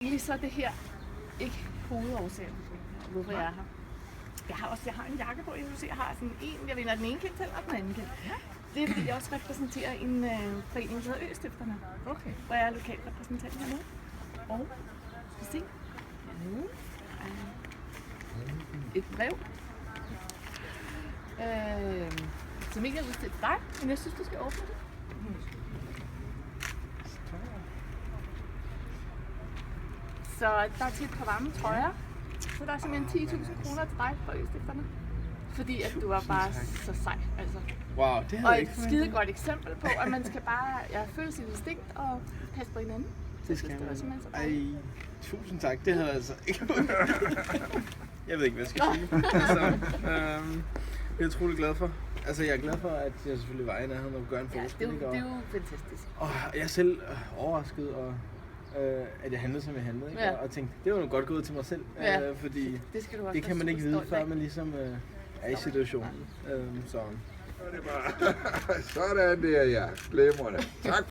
Lige så det her ikke hovedårsagen, hvorfor jeg er her. Jeg har en jakke på, jeg har sådan en, jeg vinder den ene kind til, og den anden kind. Det er fordi, jeg også repræsenterer en forening, der hedder Østifterne. Okay. Hvor jeg er lokalrepræsentant hernede. Og skal vi se. Et brev. Som ikke er udstedt til dig, men jeg synes, du skal åbne det. Så der er til et par varme trøjer. Så der er simpelthen 10.000 kroner til dig fra Østifterne. Fordi at du var bare så sej, altså. Wow, det havde Og jeg et ikke skide godt eksempel på, at man skal bare føle sit instinkt og passe på hinanden. Det skal det var man. simpelthen så Ej, tusind tak. Det havde jeg altså ikke. Jeg ved ikke, hvad jeg skal sige. Altså, jeg er utrolig glad for. Altså, jeg er glad for, at jeg selvfølgelig var i nærheden og gøre en forskel. Det er jo fantastisk. Og jeg er selv overrasket, og at jeg handlede, som jeg handlede. Ikke? Ja. Og tænkte, det var jo godt gået til mig selv. Fordi det skal du også det kan man ikke vide, før man ligesom er i situationen. Så. Det er bare sådan der, ja. Glemrende. Tak